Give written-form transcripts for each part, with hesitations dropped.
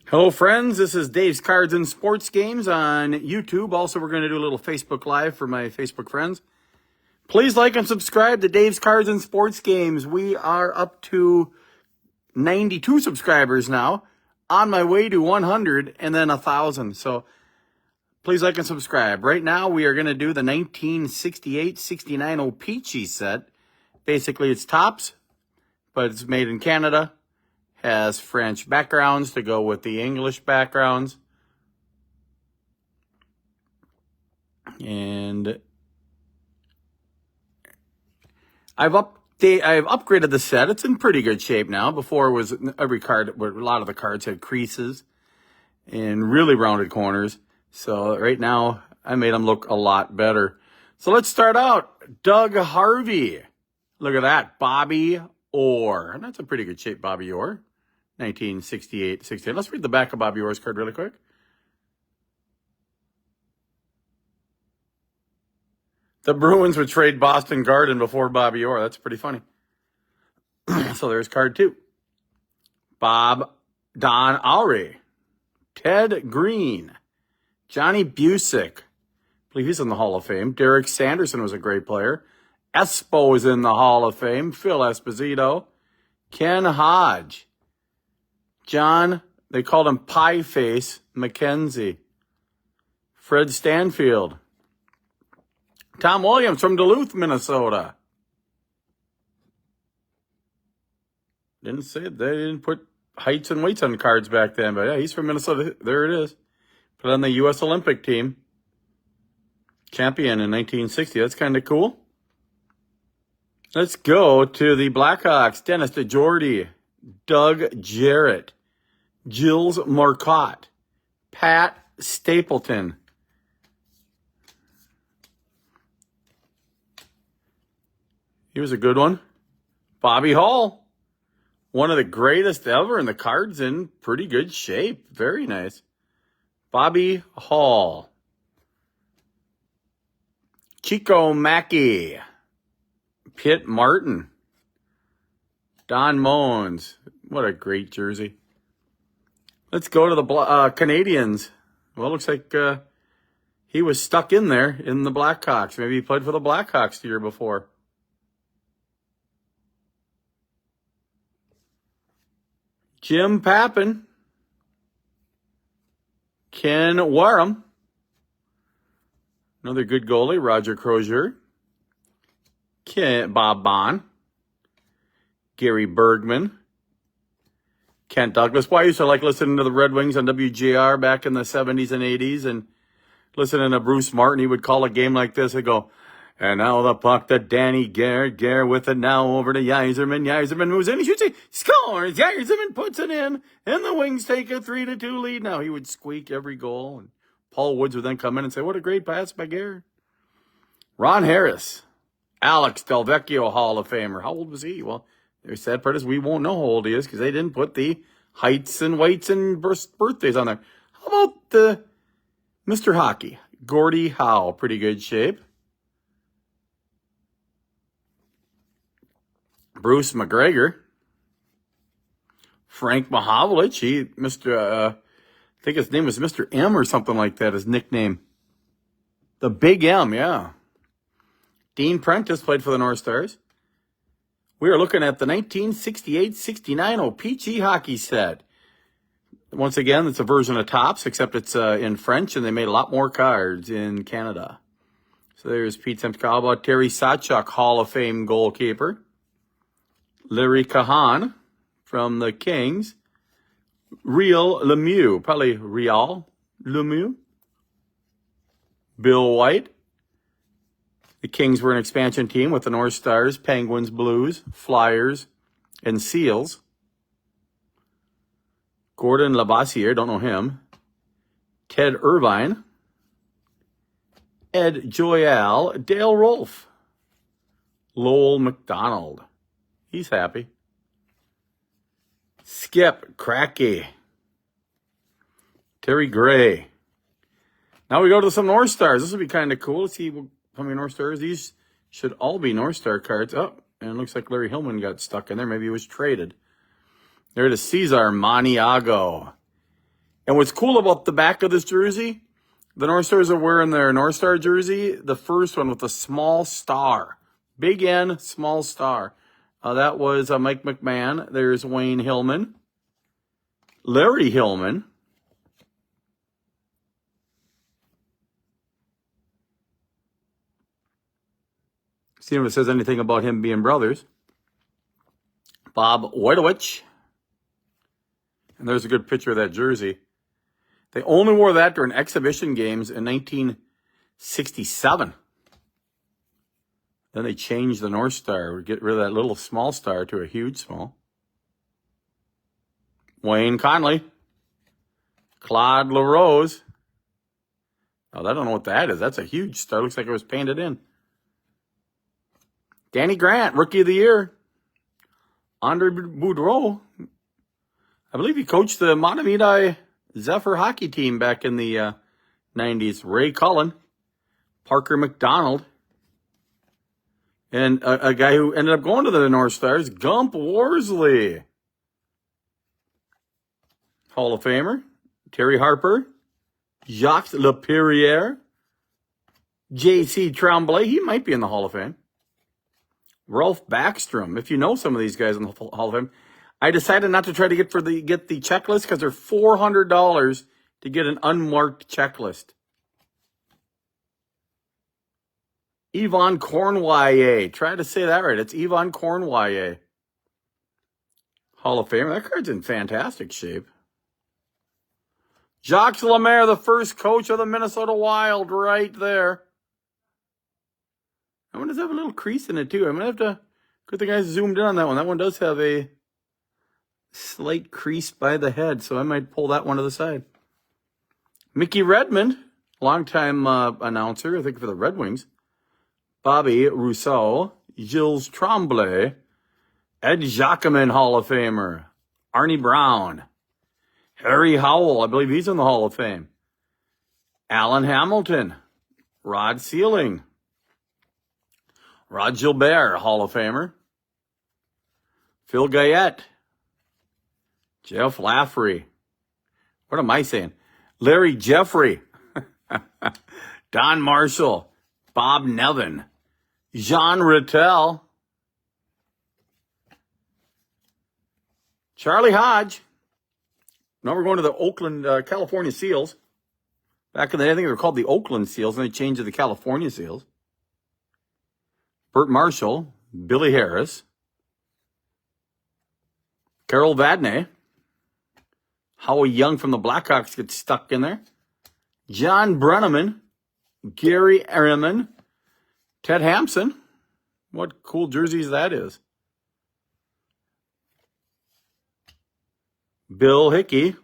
Hello, friends. This is Dave's Cards and Sports Games on YouTube. Also, we're going to do a little Facebook Live for my Facebook friends. Please like and subscribe to Dave's Cards and Sports Games. We are up to 92 subscribers now, on my way to 100 and then 1,000. So please like and subscribe. Right now, we are going to do the 1968-69 O Pee Chee set. Basically, it's tops, but it's made in Canada. Has French backgrounds to go with the English backgrounds. And I've upgraded the set. It's in pretty good shape now. Before it was every card, a lot of the cards had creases and really rounded corners. So right now I made them look a lot better. So let's start out. Doug Harvey. Look at that. Bobby Orr. And that's a pretty good shape, Bobby Orr. 1968-68. Let's read the back of Bobby Orr's card really quick. The Bruins would trade Boston Garden before Bobby Orr. That's pretty funny. So there's card 2. Don Awrey. Ted Green. Johnny Busick. I believe he's in the Hall of Fame. Derek Sanderson was a great player. Espo is in the Hall of Fame. Phil Esposito. Ken Hodge. John, they called him Pie Face McKenzie. Fred Stanfield. Tom Williams from Duluth, Minnesota. They didn't put heights and weights on cards back then, but yeah, he's from Minnesota. There it is. Put on the U.S. Olympic team. Champion in 1960. That's kind of cool. Let's go to the Blackhawks. Dennis DeJordy. Doug Jarrett. Gilles Marcotte. Pat Stapleton. He was a good one. Bobby Hall. One of the greatest ever, and the card's in pretty good shape. Very nice. Bobby Hall. Chico Mackey. Pitt Martin. Don Moens. What a great jersey. Let's go to the Canadians. Well, it looks like he was stuck in there in the Blackhawks. Maybe he played for the Blackhawks the year before. Jim Pappin. Ken Wareham. Another good goalie, Roger Crozier. Bob Bond. Gary Bergman. Kent Douglas. Well, I used to like listening to the Red Wings on WJR back in the 70s and 80s and listening to Bruce Martin. He would call a game like this and go, and now the puck to Danny Gare with it now over to Yzerman. Yzerman moves in. He shoots it. Scores. Yzerman puts it in. And the Wings take a 3-2 lead. Now he would squeak every goal. And Paul Woods would then come in and say, what a great pass by Gare. Ron Harris. Alex Delvecchio, Hall of Famer. How old was he? Well, the sad part is we won't know how old he is because they didn't put the heights and weights and birthdays on there. How about the Mr. Hockey? Gordie Howe. Pretty good shape. Bruce McGregor. Frank Mahovlich. I think his name was Mr. M or something like that, his nickname. The Big M, yeah. Dean Prentice played for the North Stars. We are looking at the 1968-69 O Pee Chee Hockey set. Once again, it's a version of Topps, except it's in French, and they made a lot more cards in Canada. So there's Pete Simpson. How about Terry Sawchuk, Hall of Fame goalkeeper? Larry Cahan from the Kings. Real Lemieux, probably Real Lemieux. Bill White. The Kings were an expansion team with the North Stars, Penguins, Blues, Flyers, and Seals. Gordon Labossiere, don't know him. Ted Irvine. Ed Joyal. Dale Rolfe. Lowell McDonald. He's happy. Skip Crackey. Terry Gray. Now we go to some North Stars. This will be kind of cool. Let's see how many North Stars. These should all be North Star cards. Oh, and it looks like Larry Hillman got stuck in there. Maybe he was traded. There it is, Cesar Maniago. And what's cool about the back of this jersey, the North Stars are wearing their North Star jersey, the first one with a small star. Big N, small star. That was Mike McMahon. There's Wayne Hillman. Larry Hillman. See if it says anything about him being brothers. Bob Wojtowicz. And there's a good picture of that jersey. They only wore that during exhibition games in 1967. Then they changed the North Star, get rid of that little small star to a huge small. Wayne Conley. Claude LaRose. Oh, I don't know what that is. That's a huge star. Looks like it was painted in. Danny Grant, Rookie of the Year. Andre Boudreau. I believe he coached the Matamidi Zephyr hockey team back in the 90s. Ray Cullen. Parker McDonald. And a guy who ended up going to the North Stars, Gump Worsley. Hall of Famer. Terry Harper. Jacques Lapierre. J.C. Tremblay. He might be in the Hall of Fame. Ralph Backstrom. If you know some of these guys in the Hall of Fame. I decided not to try to get the checklist because they're $400 to get an unmarked checklist. Yvonne Cornwallier. Try to say that right. It's Yvonne Cornwallier. Hall of Famer. That card's in fantastic shape. Jacques Lemaire, the first coach of the Minnesota Wild, right there. That one does have a little crease in it, too. I'm going to have to... Good thing I zoomed in on that one. That one does have a slight crease by the head, so I might pull that one to the side. Mickey Redmond, longtime announcer, I think for the Red Wings. Bobby Rousseau, Gilles Tremblay, Ed Jacquemin, Hall of Famer, Arnie Brown, Harry Howell, I believe he's in the Hall of Fame, Alan Hamilton, Rod Sealing, Rod Gilbert, Hall of Famer, Phil Guyette, Jeff Laffrey, what am I saying? Larry Jeffrey, Don Marshall, Bob Nevin, Jean Rattel, Charlie Hodge. Now we're going to the Oakland, California Seals. Back in the day, I think they were called the Oakland Seals, and they changed to the California Seals. Burt Marshall, Billy Harris, Carol Vadnais, Howie Young from the Blackhawks gets stuck in there. John Brenneman, Gary Ehrman, Ted Hampson. What cool jerseys that is. Bill Hickey,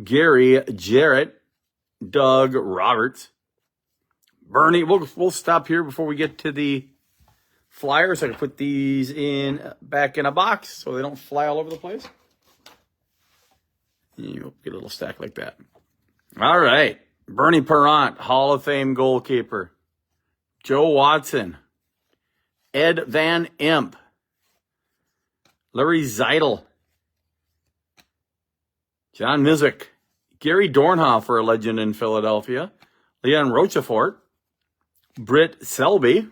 Gary Jarrett, Doug Roberts, Bernie. We'll stop here before we get to the Flyers. I can put these back in a box so they don't fly all over the place. You'll get a little stack like that. All right. Bernie Parent, Hall of Fame goalkeeper. Joe Watson. Ed Van Imp. Larry Zeidel. John Mizik. Gary Dornhofer, a legend in Philadelphia. Leon Rochefort. Britt Selby.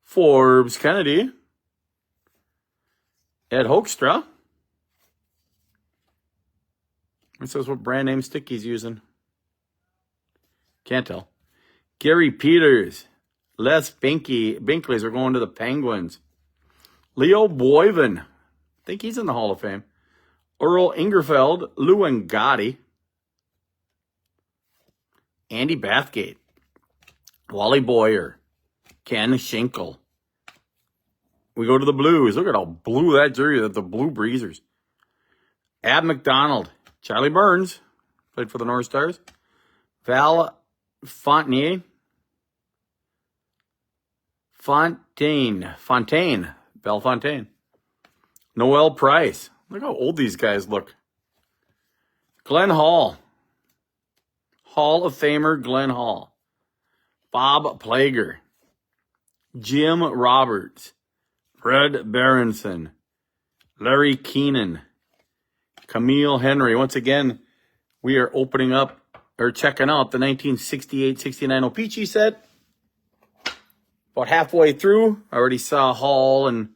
Forbes Kennedy. Ed Hoekstra. It says what brand name stick he's using. Can't tell. Gary Peters. Les Binkley's are going to the Penguins. Leo Boyven. I think he's in the Hall of Fame. Earl Ingerfeld. Lou Ngotti. Andy Bathgate. Wally Boyer. Ken Schinkel. We go to the Blues. Look at how blue that jersey is. The Blue Breezers. Ab McDonald. Charlie Burns. Played for the North Stars. Val Fontaine. Val Fontaine. Noel Price. Look how old these guys look. Glenn Hall. Hall of Famer Glenn Hall. Bob Plager. Jim Roberts. Fred Berenson. Larry Keenan. Camille Henry. Once again, we are opening up or checking out the 1968-69 O Pee Chee set. About halfway through, I already saw Gordie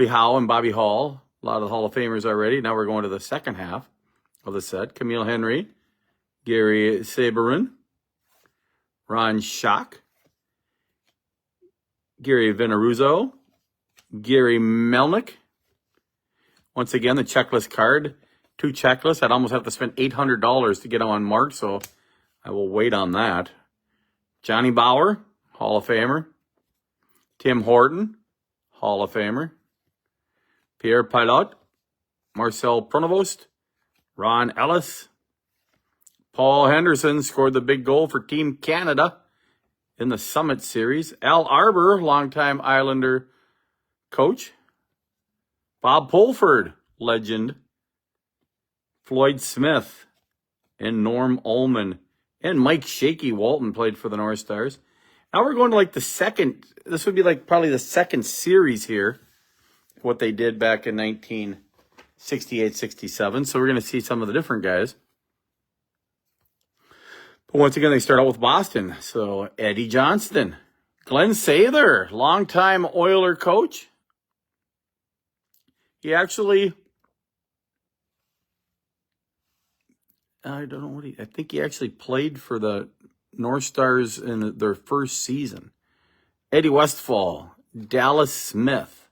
Howe and Bobby Hall. A lot of the Hall of Famers already. Now we're going to the second half of the set. Camille Henry, Gary Saberin, Ron Schock, Gary Venaruzzo, Gary Melnick. Once again, the checklist card. 2 checklists. I'd almost have to spend $800 to get them unmarked, so I will wait on that. Johnny Bauer, Hall of Famer. Tim Horton, Hall of Famer. Pierre Pilote, Marcel Pronovost, Ron Ellis. Paul Henderson scored the big goal for Team Canada in the Summit Series. Al Arbor, longtime Islander coach. Bob Pulford, legend. Floyd Smith and Norm Ullman. And Mike Shaky Walton played for the North Stars. Now we're going to like the second, this would be like probably the second series here, what they did back in 1968-67. So we're going to see some of the different guys. But once again, they start out with Boston. So Eddie Johnston, Glenn Sather, longtime Oiler coach. He actually, I don't know I think he actually played for the North Stars in their first season. Eddie Westfall, Dallas Smith,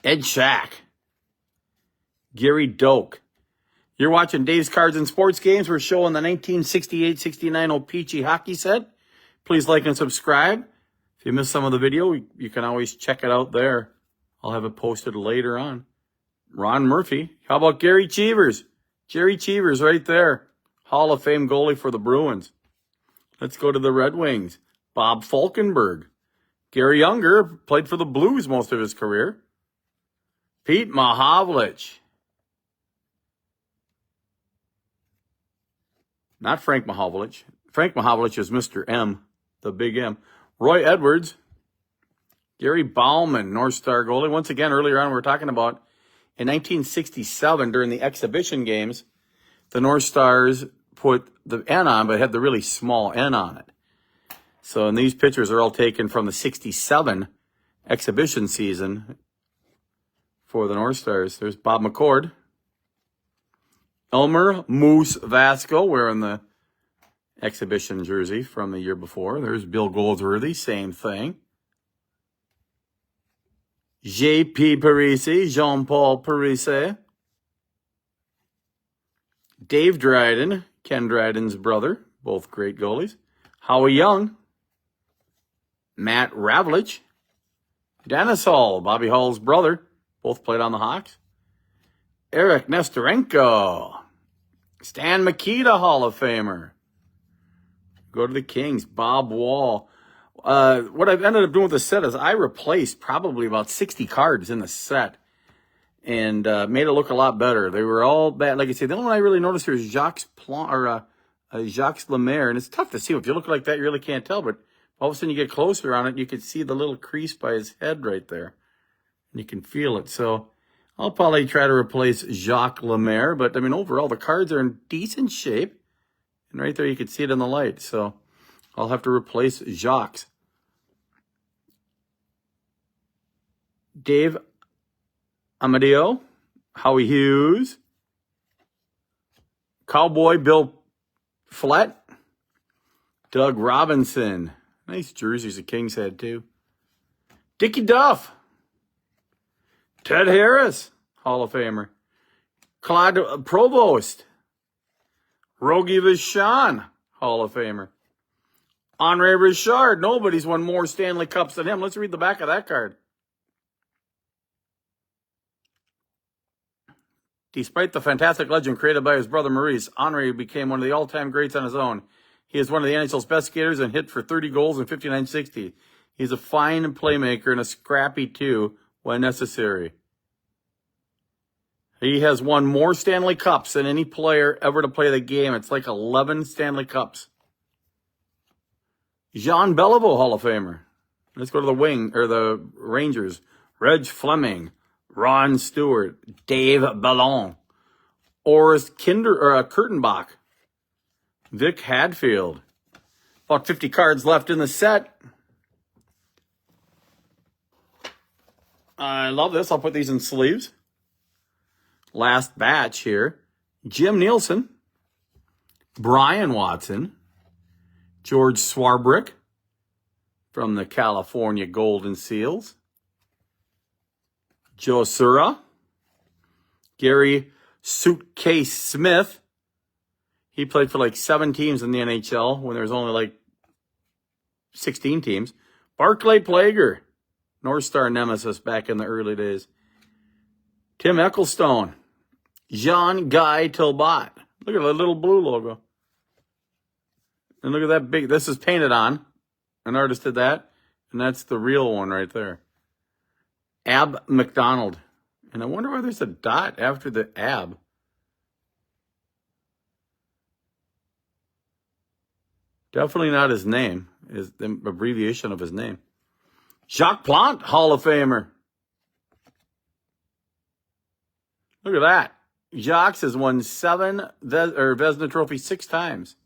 Ed Shack, Gary Doak. You're watching Dave's Cards and Sports Games. We're showing the 1968-69 O Pee Chee Hockey set. Please like and subscribe. If you missed some of the video, you can always check it out there. I'll have it posted later on. Ron Murphy. How about Gary Cheevers? Jerry Cheevers right there. Hall of Fame goalie for the Bruins. Let's go to the Red Wings. Bob Falkenberg. Gary Younger played for the Blues most of his career. Pete Mahovlich. Not Frank Mahovlich. Frank Mahovlich is Mr. M, the big M. Roy Edwards. Gary Bauman, North Star goalie. Once again, earlier on we were talking about in 1967 during the exhibition games, the North Stars put the N on, but had the really small N on it. So, and these pictures are all taken from the 67 exhibition season for the North Stars. There's Bob McCord. Elmer Moose Vasco wearing the exhibition jersey from the year before. There's Bill Goldsworthy, same thing. J.P. Parisi, Jean-Paul Parisi. Dave Dryden, Ken Dryden's brother, both great goalies. Howie Young. Matt Ravlich. Dennis Hall, Bobby Hall's brother, both played on the Hawks. Eric Nestorenko. Stan Mikita, Hall of Famer. Go to the Kings. Bob Wall. What I've ended up doing with the set is I replaced probably about 60 cards in the set and made it look a lot better. They were all bad. Like I said, the only one I really noticed here is Jacques Lemaire, and it's tough to see. If you look like that, you really can't tell, but all of a sudden you get closer on it, you can see the little crease by his head right there, and you can feel it. So I'll probably try to replace Jacques Lemaire, but I mean, overall, the cards are in decent shape, and right there you can see it in the light. So I'll have to replace Jacques. Dave Amadeo, Howie Hughes, Cowboy Bill Flett, Doug Robinson. Nice jerseys the Kings had too. Dickie Duff, Ted Harris, Hall of Famer, Claude Provost, Rogie Vachon, Hall of Famer, Henri Richard. Nobody's won more Stanley Cups than him. Let's read the back of that card. Despite the fantastic legend created by his brother Maurice, Henri became one of the all-time greats on his own. He is one of the NHL's best skaters and hit for 30 goals in 59-60. He's a fine playmaker and a scrappy too when necessary. He has won more Stanley Cups than any player ever to play the game. It's like 11 Stanley Cups. Jean Beliveau, Hall of Famer. Let's go to the Rangers. Reg Fleming, Ron Stewart, Dave Ballon, Orest Kurtenbach, Vic Hadfield. About 50 cards left in the set. I love this. I'll put these in sleeves. Last batch here. Jim Nielsen, Brian Watson, George Swarbrick from the California Golden Seals, Joe Sura, Gary Suitcase Smith. He played for like 7 teams in the NHL when there was only like 16 teams. Barclay Plager, North Star Nemesis back in the early days. Tim Ecclestone, Jean-Guy Tilbot. Look at the little blue logo. And look at that big, this is painted on. An artist did that. And that's the real one right there. Ab McDonald. And I wonder why there's a dot after the ab. Definitely not his name. Is the abbreviation of his name. Jacques Plante, Hall of Famer. Look at that. Jacques has won Vezina Trophy 6 times.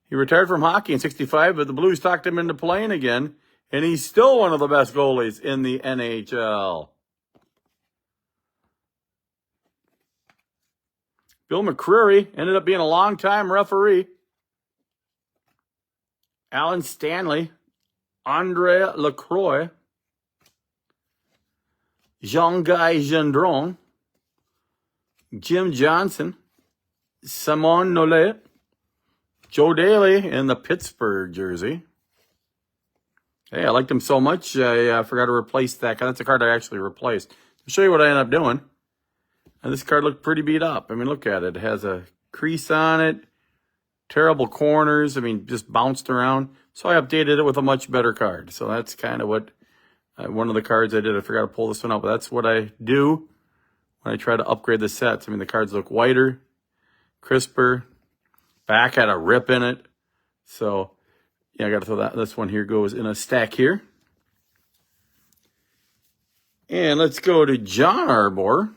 He retired from hockey in 65, but the Blues talked him into playing again, and he's still one of the best goalies in the NHL. Bill McCreary ended up being a long-time referee. Alan Stanley, Andre Lacroix, Jean-Guy Gendron, Jim Johnson, Simon Nollet, Joe Daly in the Pittsburgh jersey. Hey, I liked him so much, I forgot to replace that. That's a card I actually replaced. I'll show you what I ended up doing. And this card looked pretty beat up. I mean, look at it. It has a crease on it. Terrible corners. I mean, just bounced around. So I updated it with a much better card. So that's kind of what, one of the cards I did. I forgot to pull this one out, but that's what I do when I try to upgrade the sets. I mean, the cards look whiter, crisper. Back had a rip in it. So, yeah, I got to throw that. This one here goes in a stack here. And let's go to John Arbor,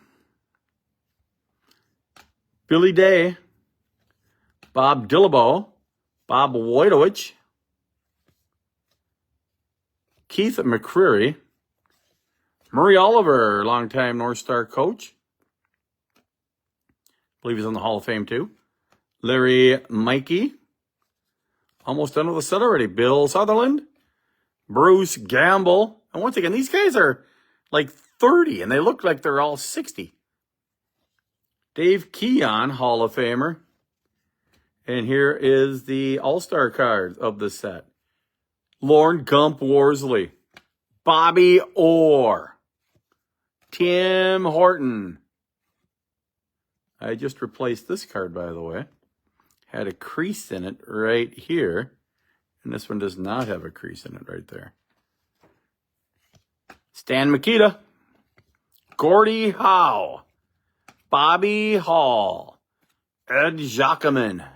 Billy Day, Bob Dillabaugh, Bob Wojtowicz, Keith McCreary, Murray Oliver, longtime North Star coach. I believe he's in the Hall of Fame too. Larry Mikey. Almost done with the set already. Bill Sutherland, Bruce Gamble. And once again, these guys are like 30 and they look like they're all 60. Dave Keon, Hall of Famer. And here is the All-Star card of the set. Lorne Gump Worsley, Bobby Orr, Tim Horton. I just replaced this card, by the way. Had a crease in it right here. And this one does not have a crease in it right there. Stan Mikita, Gordie Howe, Bobby Hall, Ed Jacquemin,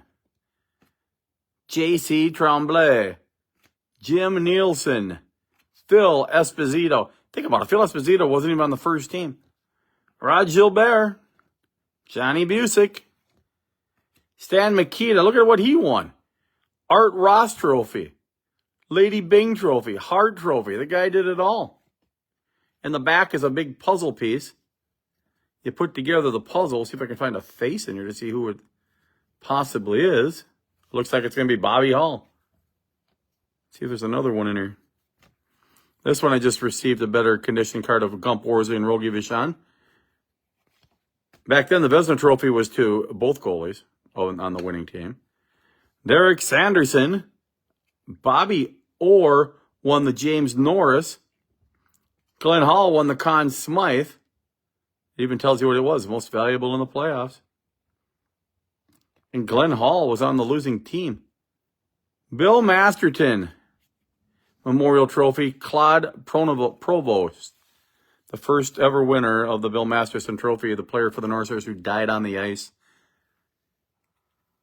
J.C. Tremblay, Jim Nielsen, Phil Esposito. Think about it. Phil Esposito wasn't even on the first team. Rod Gilbert, Johnny Busick, Stan Mikita. Look at what he won. Art Ross Trophy, Lady Bing Trophy, Hart Trophy. The guy did it all. And the back is a big puzzle piece. You put together the puzzle. See if I can find a face in here to see who it possibly is. Looks like it's going to be Bobby Hall. See if there's another one in here. This one I just received a better condition card of Gump Worsley and Rogie Vachon. Back then, the Vezina Trophy was to both goalies on the winning team. Derek Sanderson, Bobby Orr won the James Norris. Glenn Hall won the Conn Smythe. It even tells you what it was, most valuable in the playoffs. And Glenn Hall was on the losing team. Bill Masterton, Memorial Trophy, Claude Provost, the first ever winner of the Bill Masterton Trophy, the player for the North Stars who died on the ice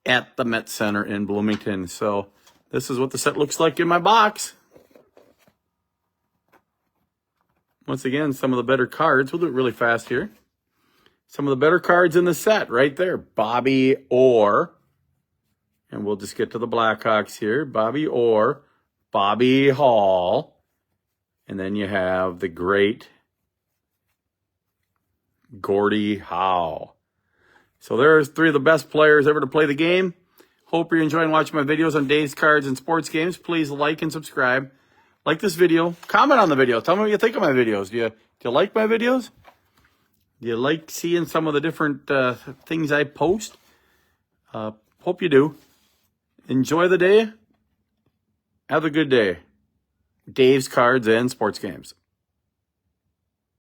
at the Met Center in Bloomington. So this is what the set looks like in my box. Once again, some of the better cards. We'll do it really fast here. Some of the better cards in the set right there. Bobby Orr. And we'll just get to the Blackhawks here. Bobby Orr. Bobby Hall. And then you have the great Gordie Howe. So there's 3 of the best players ever to play the game. Hope you're enjoying watching my videos on Dave's Cards and Sports Games. Please like and subscribe. Like this video. Comment on the video. Tell me what you think of my videos. Do you like my videos? Do you like seeing some of the different things I post? Hope you do. Enjoy the day. Have a good day. Dave's Cards and Sports Games.